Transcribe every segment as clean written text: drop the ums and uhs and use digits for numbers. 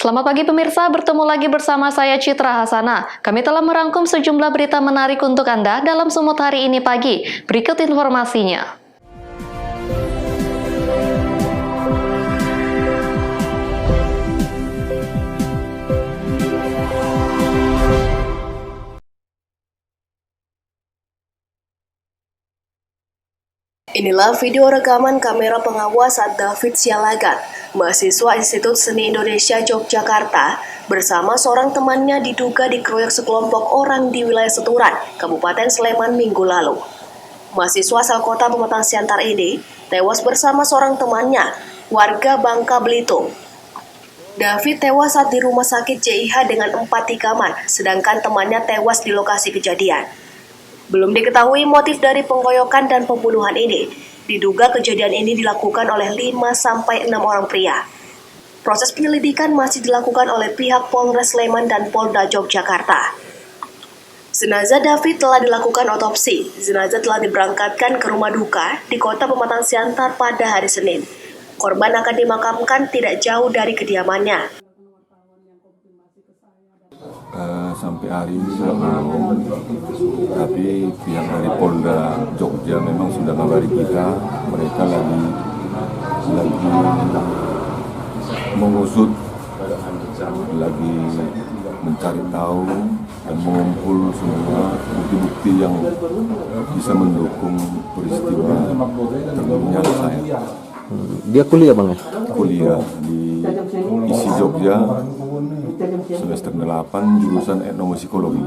Selamat pagi pemirsa, bertemu lagi bersama saya Citra Hasana. Kami telah merangkum sejumlah berita menarik untuk Anda dalam Sumut hari ini pagi. Berikut informasinya. Inilah video rekaman kamera pengawas saat David Sialagan, mahasiswa Institut Seni Indonesia Yogyakarta, bersama seorang temannya diduga dikeroyok sekelompok orang di wilayah Seturan, Kabupaten Sleman minggu lalu. Mahasiswa asal kota Pematang Siantar ini tewas bersama seorang temannya, warga Bangka Belitung. David tewas saat di rumah sakit JIH dengan 4 tikaman, sedangkan temannya tewas di lokasi kejadian. Belum diketahui motif dari pengeroyokan dan pembunuhan ini. Diduga kejadian ini dilakukan oleh 5-6 orang pria. Proses penyelidikan masih dilakukan oleh pihak Polres Sleman dan Polda Yogyakarta. Jenazah David telah dilakukan otopsi. Jenazah telah diberangkatkan ke rumah duka di kota Pematang Siantar pada hari Senin. Korban akan dimakamkan tidak jauh dari kediamannya. Sampai hari ini sudah belum, tapi pihak dari Polda Jogja memang sudah mengabari kita, mereka lagi mengusut, lagi mencari tahu dan mengumpul semua bukti-bukti yang bisa mendukung peristiwa terbunuhnya saya. Dia kuliah bang ya? Kuliah di ISI Jogja, semester 8, jurusan etnomusikologi.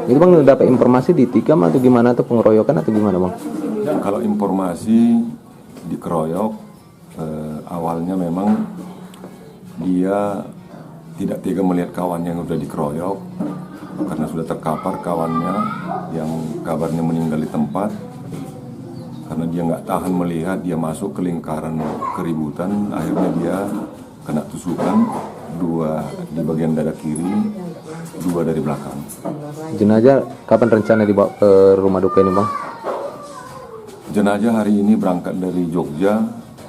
Itu bang dapat informasi di tikam atau gimana, atau pengeroyokan atau gimana bang? Kalau informasi dikeroyok, awalnya memang dia tidak tega melihat kawannya yang sudah dikeroyok karena sudah terkapar kawannya yang kabarnya meninggal di tempat. Karena dia nggak tahan melihat dia masuk ke lingkaran keributan, akhirnya dia kena tusukan, 2 di bagian dada kiri, 2 dari belakang. Jenazah kapan rencana dibawa ke rumah duka ini bang? Jenazah hari ini berangkat dari Jogja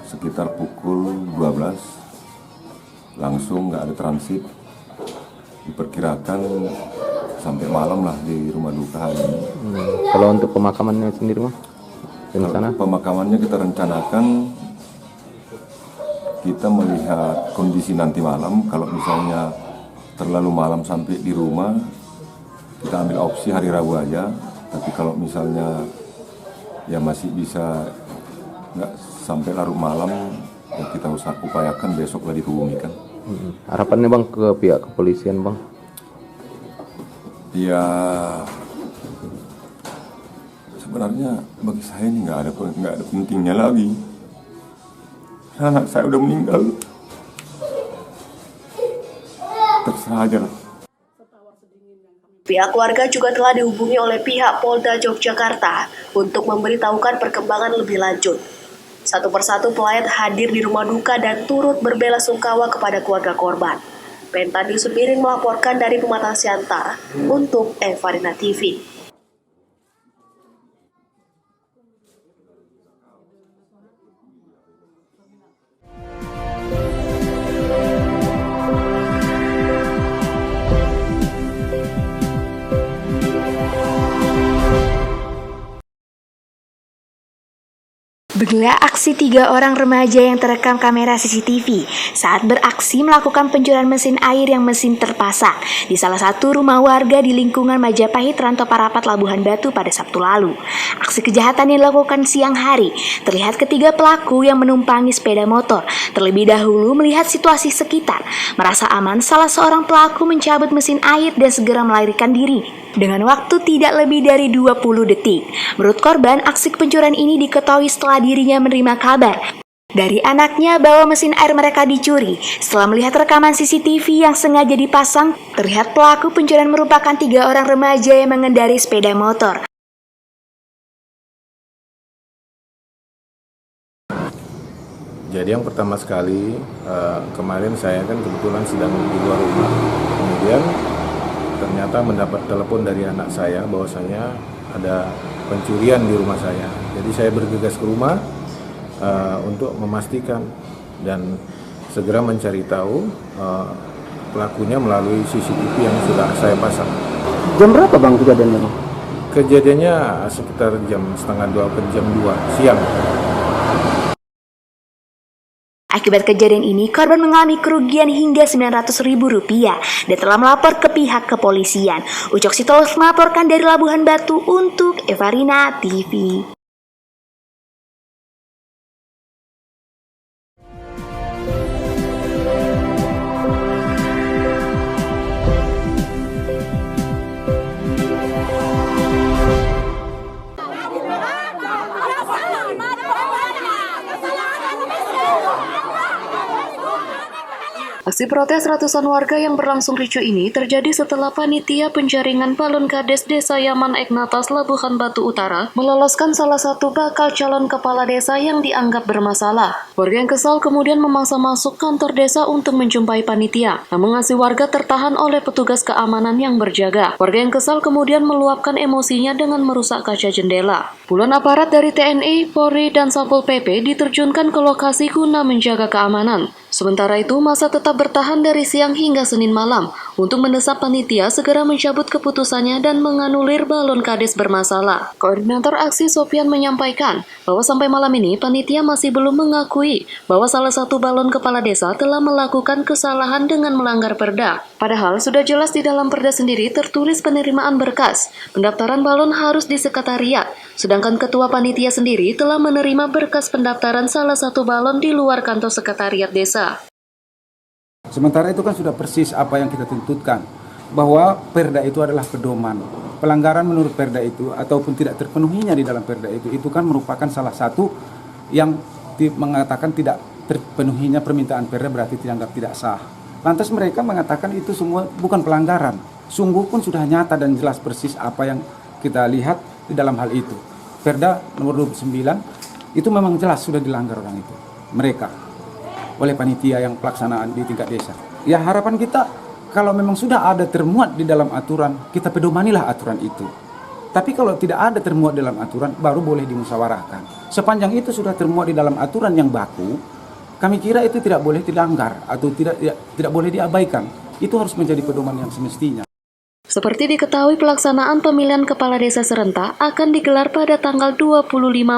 sekitar pukul 12, langsung nggak ada transit, diperkirakan sampai malam lah di rumah duka hari ini. Kalau untuk pemakamannya sendiri bang? Rencana? Pemakamannya kita rencanakan, kita melihat kondisi nanti malam. Kalau misalnya terlalu malam sampai di rumah, kita ambil opsi hari Rabu aja. Tapi kalau misalnya ya masih bisa nggak sampai larut malam, ya kita upayakan besok lah dikebumikan. Harapannya bang ke pihak kepolisian bang? Ya sebenarnya bagi saya ini nggak ada pentingnya lagi. Anak saya udah meninggal, terserah aja lah. Pihak keluarga juga telah dihubungi oleh pihak Polda Yogyakarta untuk memberitahukan perkembangan lebih lanjut. Satu persatu pelayat hadir di rumah duka dan turut berbelasungkawa kepada keluarga korban. Pentan Yusuf Iring melaporkan dari Pematang Siantar untuk Evarina TV. Beginilah aksi 3 orang remaja yang terekam kamera CCTV saat beraksi melakukan pencurian mesin air yang mesin terpasang di salah satu rumah warga di lingkungan Majapahit, Ranto Parapat, Labuhan Batu pada Sabtu lalu. Aksi kejahatan yang dilakukan siang hari, terlihat ketiga pelaku yang menumpangi sepeda motor. Terlebih dahulu melihat situasi sekitar, merasa aman, salah seorang pelaku mencabut mesin air dan segera melarikan diri dengan waktu tidak lebih dari 20 detik. Menurut korban, aksi pencurian ini diketahui setelah dirinya menerima kabar dari anaknya bahwa mesin air mereka dicuri. Setelah melihat rekaman CCTV yang sengaja dipasang, terlihat pelaku pencurian merupakan 3 orang remaja yang mengendarai sepeda motor. Jadi yang pertama sekali, kemarin saya kan kebetulan sedang di luar rumah. Kemudian ternyata mendapat telepon dari anak saya bahwasanya ada pencurian di rumah saya. Jadi saya bergegas ke rumah untuk memastikan, dan segera mencari tahu pelakunya melalui CCTV yang sudah saya pasang. Jam berapa bang kejadiannya bang? Kejadiannya sekitar jam setengah 2 ke jam 2 siang. Akibat kejadian ini, korban mengalami kerugian hingga Rp900.000 dan telah melapor ke pihak kepolisian. Ucok Sitolos melaporkan dari Labuhan Batu untuk Evarina TV. Aksi protes ratusan warga yang berlangsung ricuh ini terjadi setelah panitia penjaringan balon kades Desa Yaman Eknatas Labuhan Batu Utara meloloskan salah satu bakal calon kepala desa yang dianggap bermasalah. Warga yang kesal kemudian memaksa masuk kantor desa untuk menjumpai panitia, namun aksi warga tertahan oleh petugas keamanan yang berjaga. Warga yang kesal kemudian meluapkan emosinya dengan merusak kaca jendela. Puluhan aparat dari TNI, Polri, dan Satpol PP diterjunkan ke lokasi guna menjaga keamanan. Sementara itu, massa tetap bertahan dari siang hingga Senin malam untuk mendesak panitia segera mencabut keputusannya dan menganulir balon kades bermasalah. Koordinator aksi Sofian menyampaikan bahwa sampai malam ini panitia masih belum mengakui bahwa salah satu balon kepala desa telah melakukan kesalahan dengan melanggar perda. Padahal sudah jelas di dalam perda sendiri tertulis penerimaan berkas. Pendaftaran balon harus di sekretariat, sedangkan ketua panitia sendiri telah menerima berkas pendaftaran salah satu balon di luar kantor sekretariat desa. Sementara itu kan sudah persis apa yang kita tuntutkan, bahwa perda itu adalah pedoman. Pelanggaran menurut perda itu ataupun tidak terpenuhinya di dalam perda itu kan merupakan salah satu yang mengatakan tidak terpenuhinya permintaan perda berarti dianggap tidak sah. Lantas mereka mengatakan itu semua bukan pelanggaran. Sungguh pun sudah nyata dan jelas persis apa yang kita lihat di dalam hal itu. Perda nomor 29 itu memang jelas sudah dilanggar orang itu, mereka, oleh panitia yang pelaksanaan di tingkat desa. Ya harapan kita kalau memang sudah ada termuat di dalam aturan, kita pedomanilah aturan itu. Tapi kalau tidak ada termuat dalam aturan, baru boleh dimusyawarahkan. Sepanjang itu sudah termuat di dalam aturan yang baku, kami kira itu tidak boleh dilanggar atau tidak boleh diabaikan. Itu harus menjadi pedoman yang semestinya. Seperti diketahui, pelaksanaan pemilihan kepala desa serentak akan digelar pada tanggal 25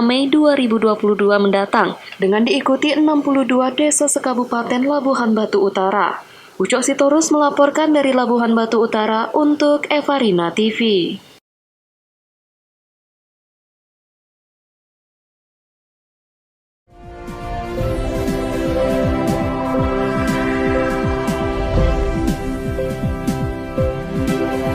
Mei 2022 mendatang dengan diikuti 62 desa sekabupaten Labuhan Batu Utara. Ucok Sitorus melaporkan dari Labuhan Batu Utara untuk Evarina TV.